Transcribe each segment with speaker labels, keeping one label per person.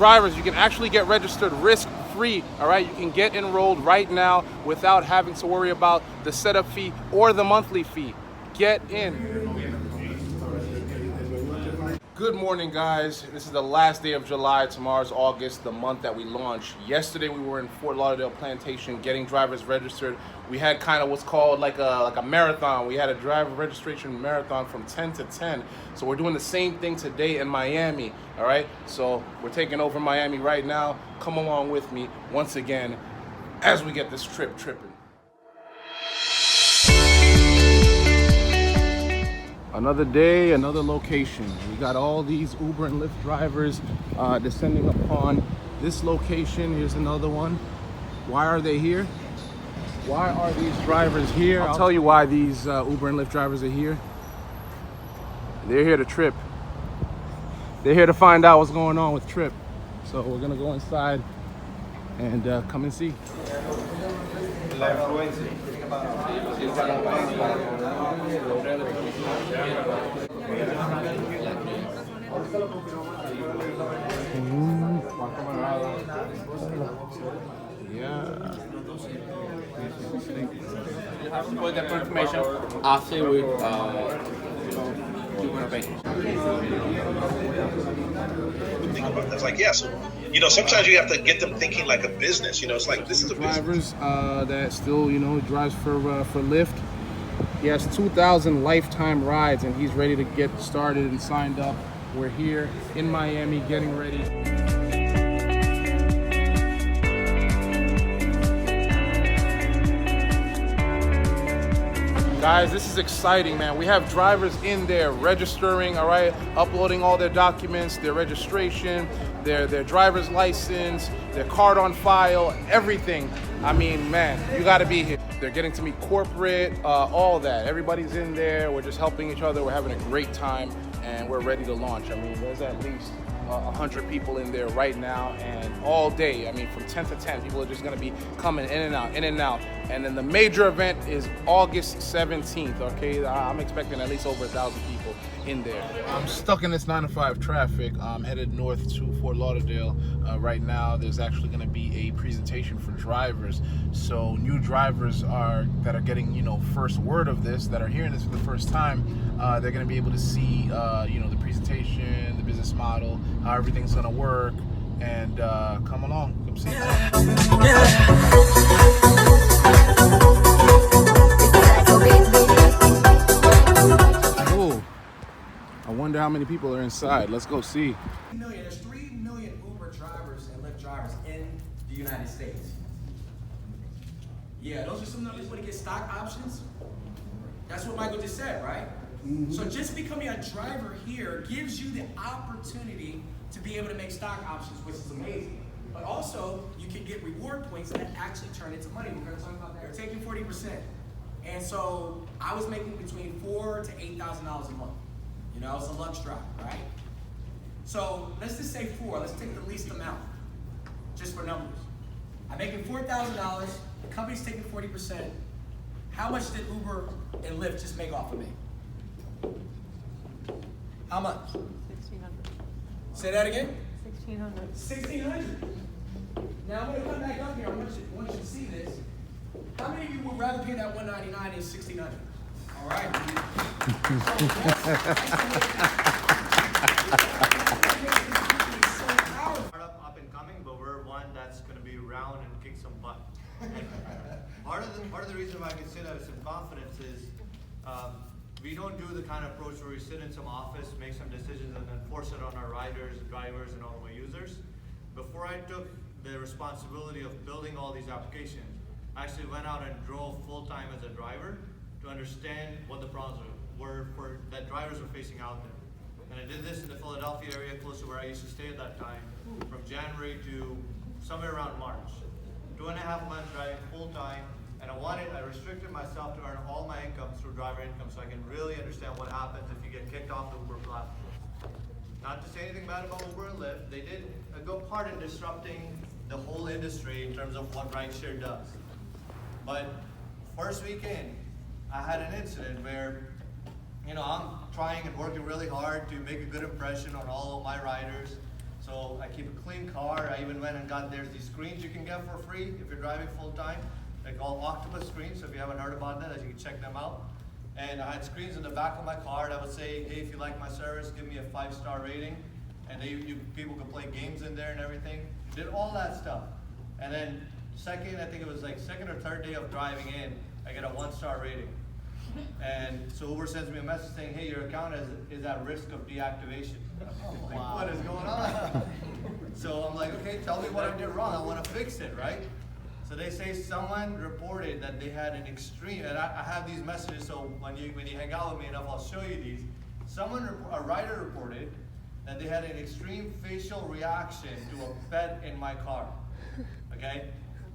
Speaker 1: Drivers, you can actually get registered risk-free, all right? You can get enrolled right now without having to worry about the setup fee or the monthly fee. Get in. Good morning, guys. This is the last day of July. Tomorrow's August, the month that we launched. Yesterday, we were in Fort Lauderdale Plantation getting drivers registered. We had kind of what's called like a marathon. We had a driver registration marathon from 10 to 10. So we're doing the same thing today in Miami, all right? So we're taking over Miami right now. Come along with me once again as we get this trip tripping. Another day, another location. We got all these Uber and Lyft drivers descending upon this location. Here's another one. Why are they here? Why are these drivers here? I'll tell you why these Uber and Lyft drivers are here. They're here to trip. They're here to find out what's going on with Trip. So we're gonna go inside and come and see.
Speaker 2: With that information after we
Speaker 3: It's like, yeah, so, sometimes you have to get them thinking like a business. It's like, this is a business.
Speaker 1: Drivers that still, drives for Lyft. He has 2,000 lifetime rides and he's ready to get started and signed up. We're here in Miami getting ready. Guys, this is exciting, man. We have drivers in there registering, all right, uploading all their documents, their registration, their driver's license, their card on file, everything. I mean, man, you gotta be here. They're getting to meet corporate, all that. Everybody's in there. We're just helping each other. We're having a great time and we're ready to launch. I mean, there's at least 100 people in there right now and all day. I mean, from 10 to 10, people are just gonna be coming in and out, in and out. And then the major event is August 17th, okay? I'm expecting at least over 1,000 people in there. I'm stuck in this 9 to 5 traffic. I'm headed north to Fort Lauderdale. Right now, there's actually gonna be a presentation for drivers. So new drivers that are getting, first word of this, that are hearing this for the first time, they're gonna be able to see, the presentation, the business model, how everything's gonna work, and come along, come see. Oh, I wonder how many people are inside. Let's go see.
Speaker 4: There's 3 million Uber drivers and Lyft drivers in the United States. Yeah, those are some numbers. Want to get stock options? That's what Michael just said, right? Mm-hmm. So just becoming a driver here gives you the opportunity to be able to make stock options, which is amazing. But also, you can get reward points that actually turn into money. We're going to talk about that. They're taking 40%. And so I was making between $4,000 to $8,000 a month. It's a lunch drive, right? So let's just say 4. Let's take the least amount, just for numbers. I'm making $4,000. The company's taking 40%. How much did Uber and Lyft just make off of me? How much?
Speaker 5: 1,600.
Speaker 4: Say that again?
Speaker 5: 1,600.
Speaker 4: 1,600. Now I'm going to come back up here. I want you to see this. How many of you would rather pay that $199 than 1,600? All right.
Speaker 6: Startup up and coming, but we're one that's going to be around and kick some butt. Part of the reason why I can say that with some confidence is we don't do the kind of approach where we sit in some office, make some decisions, and then force it on our riders, drivers, and all of our users. Before I took the responsibility of building all these applications, I actually went out and drove full-time as a driver to understand what the problems were that drivers were facing out there. And I did this in the Philadelphia area, close to where I used to stay at that time, from January to somewhere around March. 2.5 months driving full-time, and I restricted myself to earn all my income through driver income so I can really understand what happens if you get kicked off the Uber platform. Not to say anything bad about Uber and Lyft, they did a good part in disrupting the whole industry in terms of what rideshare does. But first weekend, I had an incident where, I'm trying and working really hard to make a good impression on all of my riders. So So I keep a clean car. I even went and got, there's these screens you can get for free if you're driving full time. They're called octopus screens, so if you haven't heard about that, you can check them out. And I had screens in the back of my car that would say, hey, if you like my service, give me a 5-star rating. And people could play games in there and everything. Did all that stuff. And then I think it was like second or third day of driving in, I get a 1-star rating. And so Uber sends me a message saying, hey, your account is at risk of deactivation. Like, what is going on? So I'm like, okay, tell me what I did wrong. I want to fix it, right? So they say someone reported that they had an extreme, and I have these messages, so when you hang out with me enough, I'll show you these. A rider reported that they had an extreme facial reaction to a pet in my car. Okay?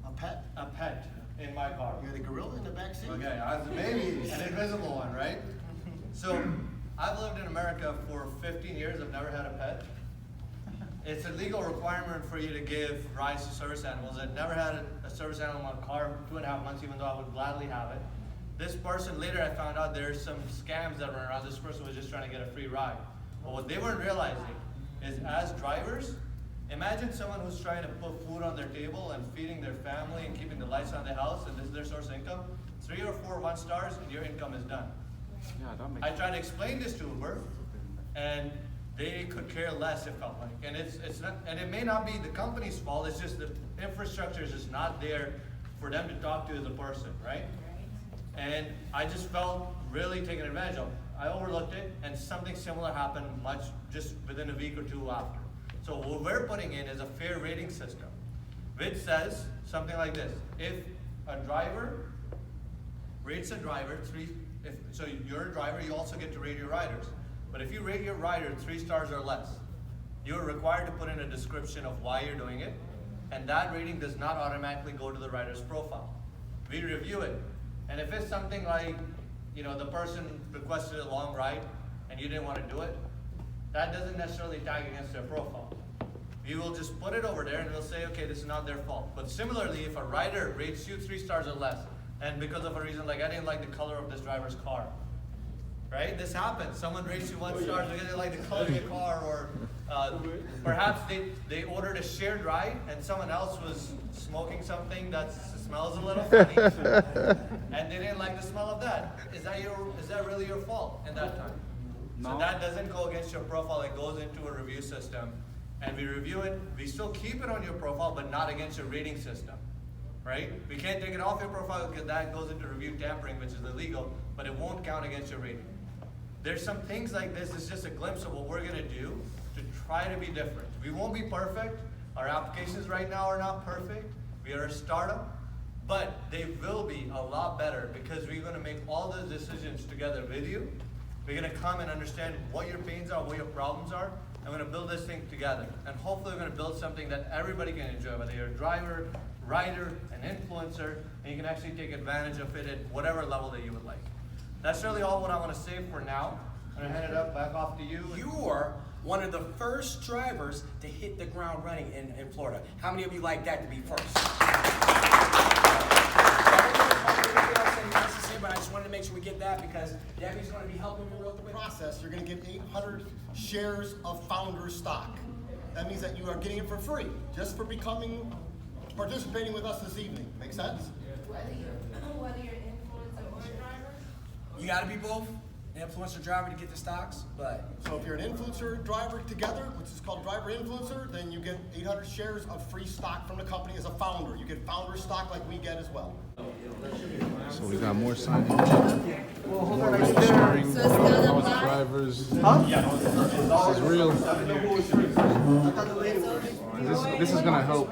Speaker 7: A pet?
Speaker 6: A pet in my car.
Speaker 7: You had a gorilla in the back seat?
Speaker 6: Okay, maybe an invisible one, right? So I've lived in America for 15 years. I've never had a pet. It's a legal requirement for you to give rides to service animals. I've never had a service animal in my car 2.5 months, even though I would gladly have it. This person, later I found out there's some scams that were around. This person was just trying to get a free ride. But what they weren't realizing is, as drivers, imagine someone who's trying to put food on their table and feeding their family and keeping the lights on their house, and this is their source of income. 3 or 4 1-stars and your income is done.
Speaker 1: Yeah, that makes
Speaker 6: I tried to explain this to Uber, and they could care less, it felt like. And it's not, and it may not be the company's fault, it's just the infrastructure is just not there for them to talk to as a person, right? And I just felt really taken advantage of. I overlooked it, and something similar happened just within a week or two after. So what we're putting in is a fair rating system, which says something like this: if a driver rates a driver so you're a driver, you also get to rate your riders. But if you rate your rider 3 stars or less, you're required to put in a description of why you're doing it, and that rating does not automatically go to the rider's profile. We review it, and if it's something like, the person requested a long ride and you didn't want to do it, that doesn't necessarily tag against their profile. We will just put it over there and we'll say, okay, this is not their fault. But similarly, if a rider rates you 3 stars or less, and because of a reason like I didn't like the color of this driver's car, right? This happens. Someone rates you 1 star because they didn't like the color of your car, or perhaps they ordered a shared ride and someone else was smoking something that smells a little funny, and they didn't like the smell of that. Is that really your fault in that time? No. So that doesn't go against your profile. It goes into a review system, and we review it. We still keep it on your profile, but not against your rating system, right? We can't take it off your profile because that goes into review tampering, which is illegal, but it won't count against your rating. There's some things like this. It's just a glimpse of what we're going to do to try to be different. We won't be perfect. Our applications right now are not perfect. We are a startup, but they will be a lot better because we're going to make all those decisions together with you. We're going to come and understand what your pains are, what your problems are, and we're going to build this thing together. And hopefully we're going to build something that everybody can enjoy, whether you're a driver, rider, an influencer, and you can actually take advantage of it at whatever level that you would like. That's really all what I want to say for now. I'm going to hand it back off to you.
Speaker 4: You're one of the first drivers to hit the ground running in Florida. How many of you like that to be first? But I just wanted to make sure we get that because Debbie's going to be helping me real quick.
Speaker 7: Process, you're going to get 800 shares of founder stock. That means that you are getting it for free, just for participating with us this evening. Make sense?
Speaker 8: Whether you're influencer or driver?
Speaker 4: You got to be both influencer driver to get the stocks, but
Speaker 7: So if you're an influencer driver together, which is called driver influencer, then you get 800 shares of free stock from the company as a founder. You get founder stock like we get as well.
Speaker 1: So we got more signage, more registering, drivers. This is real. This is gonna help.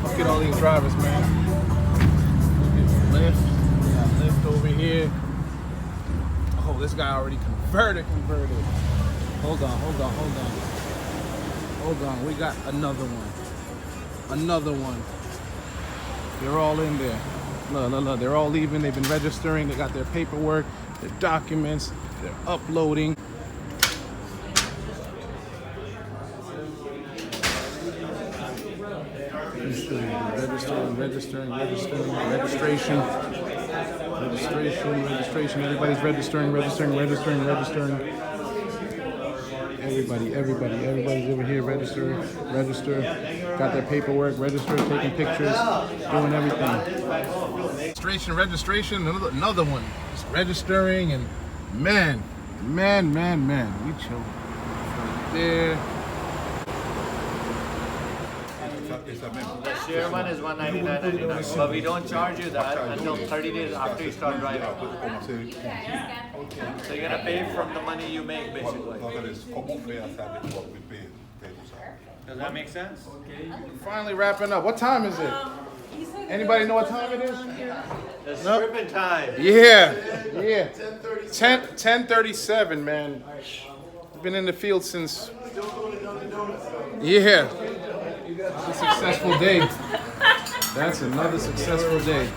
Speaker 1: Look at all these drivers, man. Lyft, we got Lyft over here. Oh, this guy already converted. Hold on, we got another one. They're all in there. Look, they're all leaving. They've been registering. They got their paperwork, their documents, they're uploading. Registration. Registration. Everybody's registering. Everybody's over here. Register. Got their paperwork. Register. Taking pictures. Doing everything. Registration. Another one. Just registering and man. We chill. Right there.
Speaker 6: The share one is $199.99, but we don't charge you that until 30 days after you start driving. So you're gonna pay from the money you make, basically. Does that make sense?
Speaker 1: Finally wrapping up. What time is it? Anybody know what time it is?
Speaker 6: It's tripping time.
Speaker 1: Yeah. 10:37, man. I've been in the field since. Yeah. A successful day. That's another successful day.